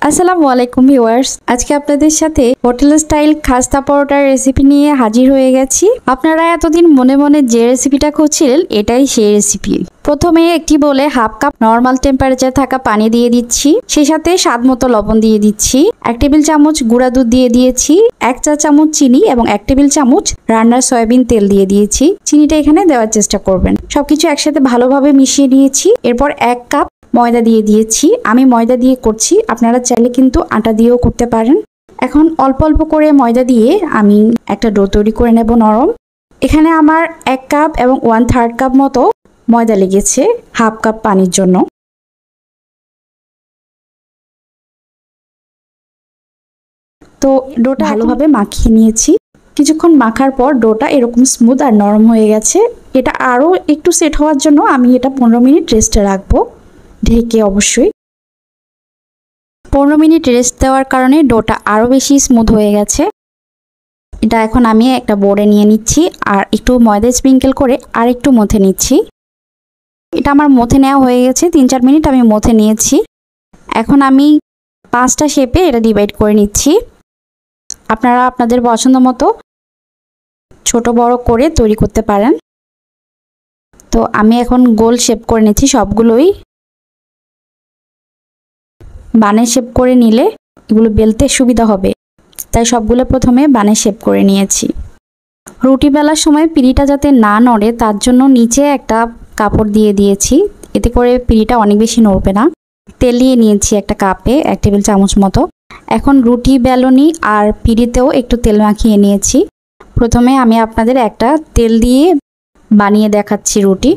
আসসালামু আলাইকুম ভিউয়ার্স, আজকে আপনাদের সাথে হোটেল স্টাইল খাস্তা পরোটার রেসিপি নিয়ে হাজির হয়ে গেছি। আপনারা এতদিন মনে মনে যে রেসিপিটা খুঁজছিলেন এটাই সেই রেসিপি। প্রথমে একটি বলে হাফ কাপ নর্মাল টেম্পারেচার থাকা পানি দিয়ে দিচ্ছি, সেই সাথে স্বাদ মতো লবণ দিয়ে দিচ্ছি, 1 টেবিল চামচ গুঁড়া দুধ দিয়ে দিয়েছি, 1 চা চামচ চিনি এবং 1 টেবিল চামচ রান্নার সয়াবিন তেল দিয়ে দিয়েছি। চিনিটা এখানে দেওয়ার চেষ্টা করবেন। সবকিছু একসাথে ভালোভাবে মিশিয়ে নিয়েছি। এরপর 1 কাপ ময়দা দিয়ে দিয়েছি। আমি ময়দা দিয়ে করছি, আপনারা চাইলে কিন্তু আটা দিয়েও করতে পারেন। এখন অল্প অল্প করে ময়দা দিয়ে আমি একটা ডো তৈরি করে নেব নরম। এখানে আমার 1 কাপ এবং 1/3 কাপ মতো ময়দা লেগেছে হাফ কাপ পানির জন্য। তো ডোটা ভালোভাবে মাখিয়ে নিয়েছি। কিছুক্ষণ মাখার পর ডোটা এরকম স্মুথ আর নরম হয়ে গেছে। এটা আরও একটু সেট হওয়ার জন্য আমি এটা 15 মিনিট রেস্টে রাখবো, ঢেকে অবশ্যই। 15 মিনিট রেস্ট দেওয়ার কারণে ডোটা আরও বেশি স্মুথ হয়ে গেছে। এটা এখন আমি একটা বোর্ডে নিয়ে নিচ্ছি আর একটু ময়দা স্প্রিঙ্কেল করে আর একটু মথে নিচ্ছি। এটা আমার মথে নেওয়া হয়ে গেছে, 3-4 মিনিট আমি মথে নিয়েছি। এখন আমি 5টা শেপে এটা ডিভাইড করে নিচ্ছি। আপনারা আপনাদের পছন্দ মতো ছোট বড় করে তৈরি করতে পারেন। তো আমি এখন গোল শেপ করে নিচ্ছি সবগুলোই। বানের শেপ করে নিলে এগুলো বেলতে সুবিধা হবে, তাই সবগুলো প্রথমে বানের শেপ করে নিয়েছি। রুটি বেলার সময় পিঁড়িটা যাতে না নড়ে তার জন্য নিচে একটা কাপড় দিয়ে দিয়েছি, এতে করে পিঁড়িটা অনেক বেশি নড়বে না। তেল দিয়ে নিয়েছি একটা কাপে 1 টেবিল চামচ মতো। এখন রুটি বেলনি আর পিঁড়িতেও একটু তেল মাখিয়ে নিয়েছি। প্রথমে আমি আপনাদের একটা তেল দিয়ে বানিয়ে দেখাচ্ছি রুটি।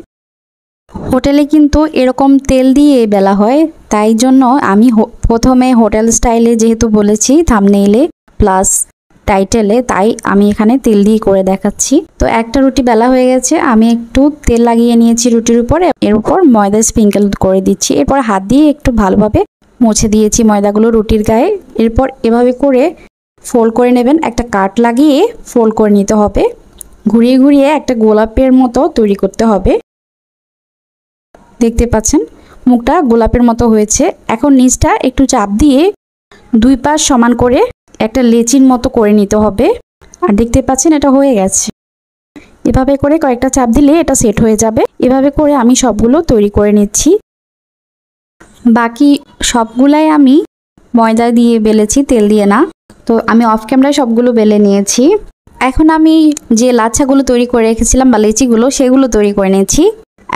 হোটেলে কিন্তু এরকম তেল দিয়ে বেলা হয়, তাই জন্য আমি প্রথমে হোটেল স্টাইলে যেহেতু বলেছি থাম্বনেইলে প্লাস টাইটেলে, তাই আমি এখানে তেল দিয়ে করে দেখাচ্ছি। তো একটা রুটি বেলা হয়ে গেছে, আমি একটু তেল লাগিয়ে নিয়েছি রুটির উপরে, এর উপর ময়দা স্প্রিঙ্কেল করে দিচ্ছি। এরপর হাত দিয়ে একটু ভালোভাবে মুছে দিয়েছি ময়দাগুলো রুটির গায়ে। এরপর এভাবে করে ফোল্ড করে নেবেন, একটা কাট লাগিয়ে ফোল্ড করে নিতে হবে। ঘুরিয়ে ঘুরিয়ে একটা গোলাপের মতো তৈরি করতে হবে। দেখতে পাচ্ছেন মুখটা গোলাপের মতো হয়েছে। এখন নিচটা একটু চাপ দিয়ে 2 পাশ সমান করে একটা লেচির মতো করে নিতে হবে। আর দেখতে পাচ্ছেন এটা হয়ে গেছে। এভাবে করে কয়েকটা চাপ দিলে এটা সেট হয়ে যাবে। এভাবে করে আমি সবগুলো তৈরি করে নিচ্ছি। বাকি সবগুলাই আমি ময়দা দিয়ে বেলেছি, তেল দিয়ে না। তো আমি অফ ক্যামেরায় সবগুলো বেলে নিয়েছি। এখন আমি যে লাচ্ছাগুলো তৈরি করে রেখেছিলাম বা লেচিগুলো, সেগুলো তৈরি করে নিয়েছি।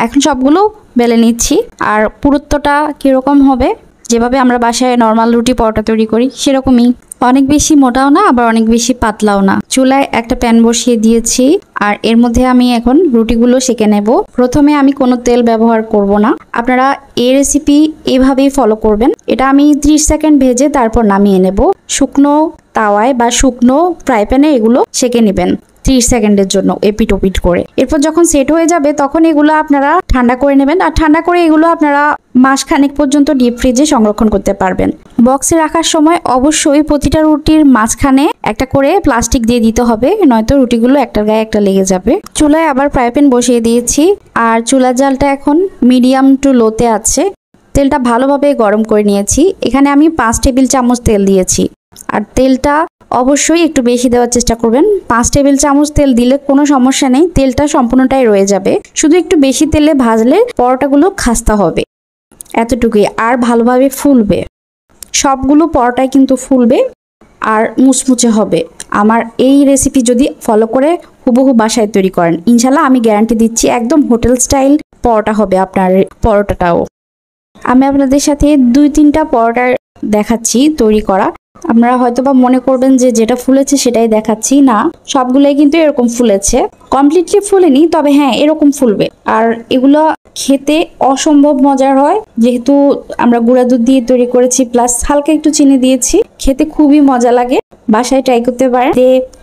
এখন সবগুলো বেলে নিচ্ছি। আর পুরুত্বটা কীরকম হবে, যেভাবে আমরা বাসায় নর্মাল রুটি পরোটা তৈরি করি সেরকমই, অনেক বেশি মোটাও না আবার অনেক বেশি পাতলাও না। চুলায় একটা প্যান বসিয়ে দিয়েছি আর এর মধ্যে আমি এখন রুটিগুলো সেঁকে নেব। প্রথমে আমি কোনো তেল ব্যবহার করব না। আপনারা এই রেসিপি এভাবেই ফলো করবেন। এটা আমি 30 সেকেন্ড ভেজে তারপর নামিয়ে নেব। শুকনো তাওয়ায় বা শুকনো ফ্রাই প্যানে এগুলো সেঁকে নেবেন 30 সেকেন্ডের জন্য এপিট ওপিট করে। এরপর যখন সেট হয়ে যাবে তখন এগুলো আপনারা ঠান্ডা করে নেবেন। আর ঠান্ডা করে এগুলো আপনারা মাসখানেক পর্যন্ত ডিপ ফ্রিজে সংরক্ষণ করতে পারবেন। বক্সে রাখার সময় অবশ্যই প্রতিটা রুটির মাঝখানে একটা করে প্লাস্টিক দিয়ে দিতে হবে, নয়তো রুটিগুলো একটার গায়ে একটা লেগে যাবে। চুলায় আবার ফ্রাই প্যান বসিয়ে দিয়েছি আর চুলার জালটা এখন মিডিয়াম টু লোতে আছে। তেলটা ভালোভাবে গরম করে নিয়েছি। এখানে আমি 5 টেবিল চামচ তেল দিয়েছি। আর তেলটা অবশ্যই একটু বেশি দেওয়ার চেষ্টা করবেন। 5 টেবিল চামচ তেল দিলে কোনো সমস্যা নেই, তেলটা সম্পূর্ণটাই রয়ে যাবে। শুধু একটু বেশি তেলে ভাজলে পরোটাগুলো খাস্তা হবে, এতটুকুই। আর ভালোভাবে ফুলবে, সবগুলো পরোটাই কিন্তু ফুলবে আর মুচমুচে হবে। আমার এই রেসিপি যদি ফলো করে হুবহু বাসায় তৈরি করেন, ইনশাল্লাহ আমি গ্যারান্টি দিচ্ছি একদম হোটেল স্টাইল পরোটা হবে আপনার পরোটাটাও। আমি আপনাদের সাথে 2-3টা পরোটা দেখাচ্ছি তৈরি করা। আপনারা হয়তো বা মনে করবেন যে যেটা ফুলেছে সেটাই দেখাচ্ছি, না, সবগুলোই কিন্তু এরকম ফুলেছে। কমপ্লিটলি ফুলেনি, তবে হ্যাঁ এরকম ফুলবে। আর এগুলো খেতে অসম্ভব মজার হয়, যেহেতু আমরা গুঁড়া দুধ দিয়ে তৈরি করেছি প্লাস হালকা একটু চিনি দিয়েছি। খেতে খুবই মজা লাগে, বাসায় ট্রাই করতে পারেন।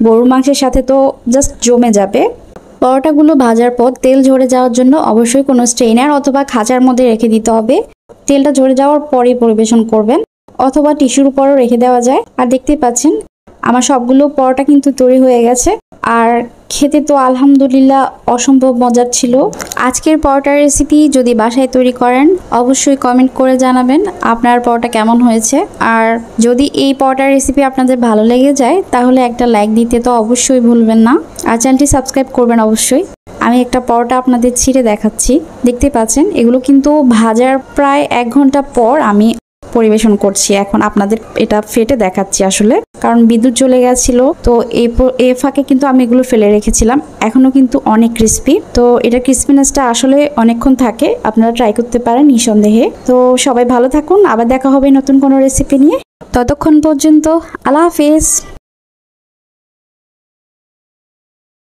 গরুর মাংসের সাথে তো জাস্ট জমে যাবে। পরোটাগুলো ভাজার পর তেল ঝরে যাওয়ার জন্য অবশ্যই কোনো স্ট্রেনার অথবা খাঁচার মধ্যে রেখে দিতে হবে। তেলটা ঝরে যাওয়ার পরেই পরিবেশন করবেন, অথবা টিস্যুর উপরও রেখে দেওয়া যায়। আর দেখতে পাচ্ছেন আমার সবগুলো পরোটা কিন্তু তৈরি হয়ে গেছে, আর খেতে তো আলহামদুলিল্লাহ অসম্ভব মজার ছিল। আজকের পরোটার রেসিপি যদি বাসায় তৈরি করেন অবশ্যই কমেন্ট করে জানাবেন আপনার পরোটা কেমন হয়েছে। আর যদি এই পরোটার রেসিপি আপনাদের ভালো লেগে যায় তাহলে একটা লাইক দিতে তো অবশ্যই ভুলবেন না, আর চ্যানেলটি সাবস্ক্রাইব করবেন অবশ্যই। আমি একটা পরোটা আপনাদের ছিঁড়ে দেখাচ্ছি, দেখতে পাচ্ছেন এগুলো কিন্তু ভাজার প্রায় 1 ঘন্টা পর আমি পরিবেশন করছি। এখন আপনাদের এটা ফেটে দেখাচ্ছি আসলে, কারণ বিদ্যুৎ চলে গেছিল তো এই ফাঁকে কিন্তু আমি এগুলো ফেলে রেখেছিলাম। এখনো কিন্তু অনেক ক্রিস্পি, তো এটা ক্রিস্পিনেসটা আসলে অনেকক্ষণ থাকে, আপনারা ট্রাই করতে পারেন নিঃসন্দেহে। তো সবাই ভালো থাকুন, আবার দেখা হবে নতুন কোনো রেসিপি নিয়ে। ততক্ষণ পর্যন্ত আল্লাহ হাফেজ।